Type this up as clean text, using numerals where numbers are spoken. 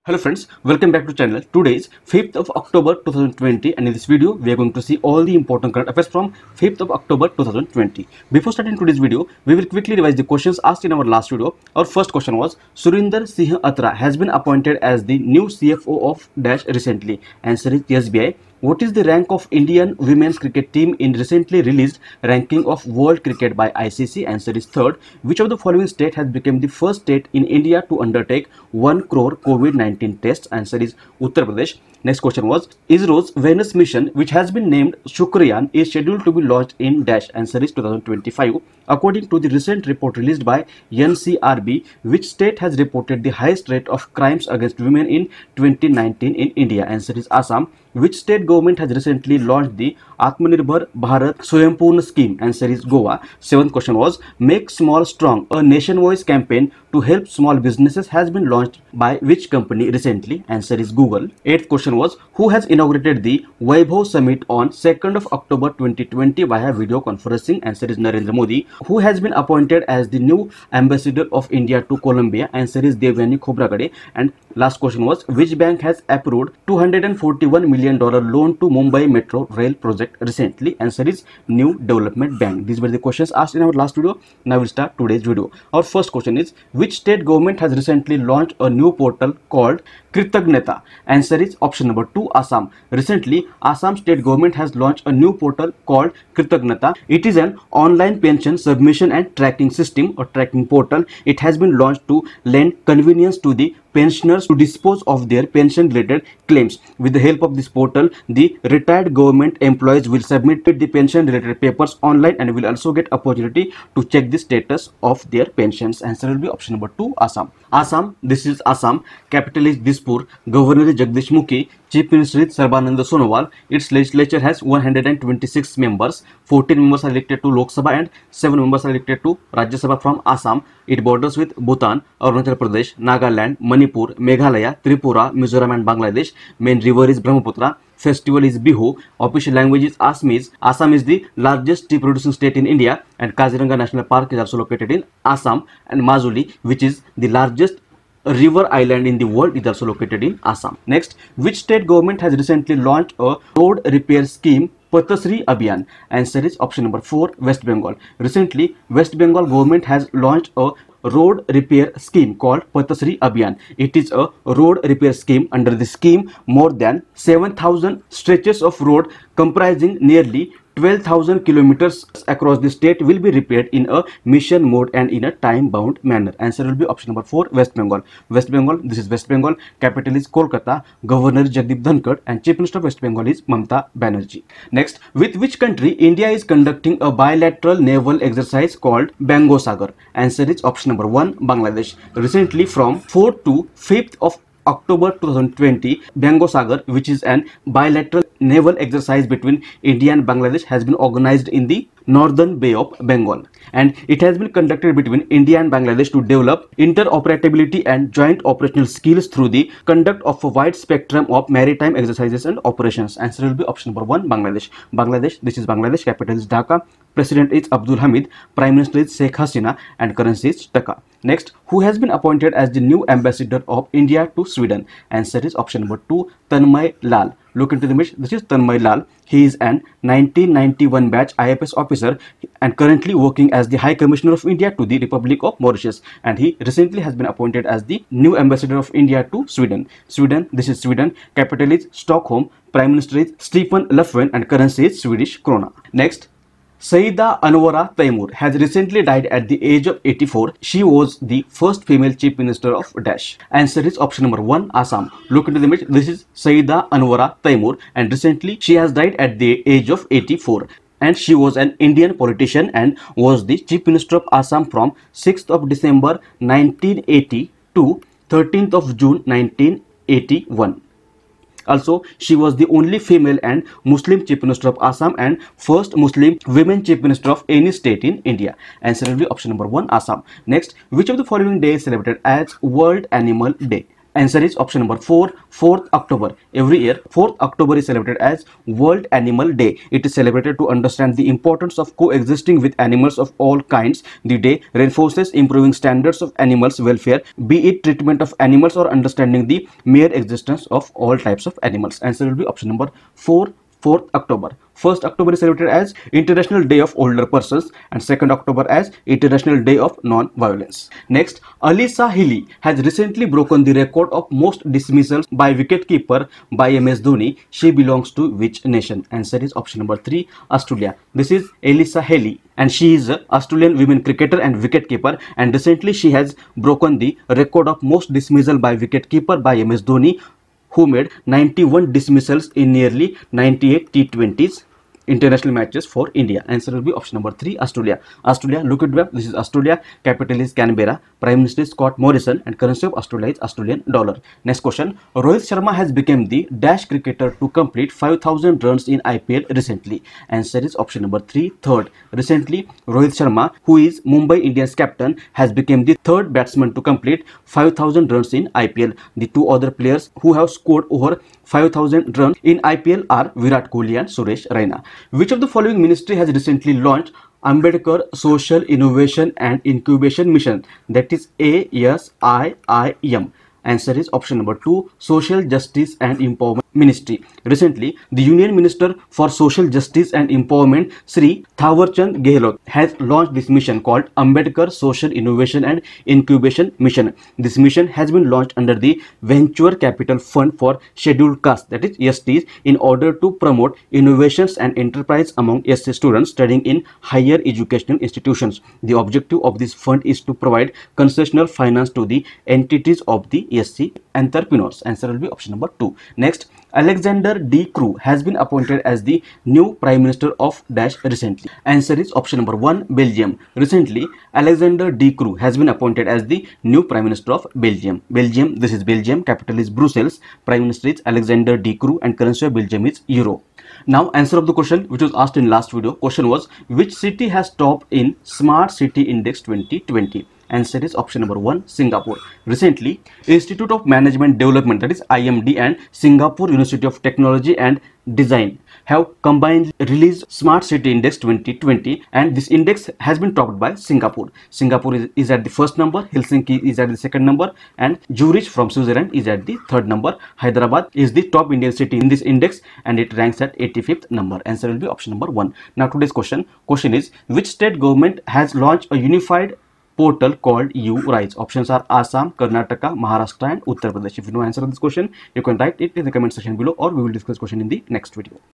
Hello friends, welcome back to channel. Today is 5th of October 2020 and in this video we are going to see all the important current affairs from 5th of October 2020. Before starting today's video, we will quickly revise the questions asked in our last video. Our first question was Surinder Singh Atra has been appointed as the new CFO of Dash recently. Answer is SBI. What is the rank of Indian women's cricket team in recently released ranking of world cricket by ICC? Answer is third. Which of the following state has become the first state in India to undertake 1 crore COVID-19 tests? Answer is Uttar Pradesh. Next question was ISRO's Venus mission, which has been named Shukrayaan, is scheduled to be launched in Dash. Answer is 2025. According to the recent report released by NCRB, which state has reported the highest rate of crimes against women in 2019 in India? Answer is Assam. Which state government has recently launched the Atmanirbhar Bharat Swayambhur scheme? Answer is Goa. Seventh question was Make Small Strong, a nationwide campaign to help small businesses has been launched by which company recently? Answer is Google. Eighth question was Who has inaugurated the Vaibhav Summit on 2nd of October 2020 via video conferencing? Answer is Narendra Modi. Who has been appointed as the new ambassador of India to Colombia? Answer is Devyani Khobragade. And last question was Which bank has approved $241 million loan to Mumbai Metro Rail project recently? Answer is New Development Bank. These were the questions asked in our last video. Now we'll start today's video. Our first question is Which state government has recently launched a new portal called Kritagnata? Answer is option number 2, Assam. Recently, Assam state government has launched a new portal called Kritagnata. It is an online pension submission and tracking system or tracking portal. It has been launched to lend convenience to the pensioners to dispose of their pension related claims. With the help of this portal, the retired government employees will submit the pension related papers online and will also get opportunity to check the status of their pensions. Answer will be option number 2, Assam. Assam, this is Assam. Capital is Dispur. Governor is Jagdish Mukhi. Chief Minister is Sarbananda Sonowal. Its legislature has 126 members. 14 members are elected to Lok Sabha and 7 members are elected to Rajya Sabha from Assam. It borders with Bhutan, Arunachal Pradesh, Nagaland, Manipur, Meghalaya, Tripura, Mizoram and Bangladesh. Main river is Brahmaputra. Festival is Bihu. Official language is Assamese. Assam is the largest tea producing state in India and Kaziranga National Park is also located in Assam, and Majuli, which is the largest river island in the world, is also located in Assam. Next, which state government has recently launched a road repair scheme, Pathasri Abhiyan? Answer is option number 4, West Bengal. Recently, West Bengal government has launched a road repair scheme called Pathasri Abhiyan. It is a road repair scheme. Under the scheme, more than 7,000 stretches of road comprising nearly 12,000 kilometers across the state will be repaired in a mission mode and in a time-bound manner. Answer will be option number 4, West Bengal. West Bengal, this is West Bengal. Capital is Kolkata. Governor is Jagdeep Dhankad and Chief Minister of West Bengal is Mamata Banerjee. Next, with which country India is conducting a bilateral naval exercise called Bango Sagar? Answer is option number 1, Bangladesh. Recently, from 4th to 5th of October 2020, Bango Sagar, which is an bilateral naval exercise between India and Bangladesh, has been organized in the northern Bay of Bengal, and it has been conducted between India and Bangladesh to develop interoperability and joint operational skills through the conduct of a wide spectrum of maritime exercises and operations. Answer will be option number 1, Bangladesh. Bangladesh, this is Bangladesh. Capital is Dhaka. President is Abdul Hamid. Prime Minister is Sheikh Hasina and currency is Taka. Next, who has been appointed as the new ambassador of India to Sweden? Answer is option number 2, Tanmay Lal. Look into the image. This is Tanmay Lal. He is an 1991 batch IFS officer and currently working as the High Commissioner of India to the Republic of Mauritius, and he recently has been appointed as the new ambassador of India to Sweden. Sweden, this is Sweden. Capital is Stockholm. Prime Minister is Stefan Löfven and currency is Swedish krona. Next, Saida Anwara Taimur has recently died at the age of 84. She was the first female chief minister of Dash. Answer is option number 1, Assam. Look into the image. This is Saida Anwara Taimur and recently she has died at the age of 84. And she was an Indian politician and was the chief minister of Assam from 6th of December 1980 to 13th of June 1981. Also, she was the only female and Muslim chief minister of Assam and first Muslim women chief minister of any state in India. Answer will be option number 1, Assam. Next, which of the following day is celebrated as World Animal Day? Answer is option number 4, 4th October. Every year, 4th October is celebrated as World Animal Day. It is celebrated to understand the importance of coexisting with animals of all kinds. The day reinforces improving standards of animals' welfare, be it treatment of animals or understanding the mere existence of all types of animals. Answer will be option number 4, 4th October. 1st October is celebrated as International Day of Older Persons and 2nd October as International Day of Non-Violence. Next, Alyssa Healy has recently broken the record of most dismissals by wicketkeeper by MS Dhoni. She belongs to which nation? Answer is option number 3, Australia. This is Alyssa Healy and she is an Australian women cricketer and wicketkeeper, and recently she has broken the record of most dismissal by wicketkeeper by MS Dhoni, who made 91 dismissals in nearly 98 T20s international matches for India. Answer will be option number 3, Australia. Australia, look at where this is Australia, capital is Canberra, Prime Minister is Scott Morrison, and currency of Australia is Australian dollar. Next question, Rohit Sharma has become the dash cricketer to complete 5,000 runs in IPL recently. Answer is option number 3, third. Recently, Rohit Sharma, who is Mumbai Indians captain, has become the third batsman to complete 5,000 runs in IPL. The two other players who have scored over 5,000 runs in IPL are Virat Kohli and Suresh Raina. Which of the following ministry has recently launched Ambedkar Social Innovation and Incubation Mission? That is ASIIM. Answer is option number 2, Social Justice and Empowerment Ministry. Recently, the Union Minister for Social Justice and Empowerment, Sri Thawarchand Gehlot, has launched this mission called Ambedkar Social Innovation and Incubation Mission. This mission has been launched under the Venture Capital Fund for Scheduled Castes, that is STs, in order to promote innovations and enterprise among SC students studying in higher educational institutions. The objective of this fund is to provide concessional finance to the entities of the SC entrepreneurs. Answer will be option number 2. Next, Alexander De Croo has been appointed as the new Prime Minister of Dash recently. Answer is option number 1, Belgium. Recently, Alexander De Croo has been appointed as the new Prime Minister of Belgium. Belgium, this is Belgium, capital is Brussels, Prime Minister is Alexander De Croo, and currency of Belgium is Euro. Now, answer of the question which was asked in last video. Question was, which city has topped in Smart City Index 2020? Answer is option number 1, Singapore. Recently, Institute of Management Development, that is IMD, and Singapore University of Technology and Design have combined released Smart City Index 2020, and this index has been topped by Singapore. Singapore is at the first number, Helsinki is at the second number, and Zurich from Switzerland is at the third number. Hyderabad is the top Indian city in this index and it ranks at 85th number. Answer will be option number 1. Now today's question is, which state government has launched a unified portal called U-Rise? Options are Assam, Karnataka, Maharashtra, and Uttar Pradesh. If you know answer of this question, you can write it in the comment section below, or we will discuss question in the next video.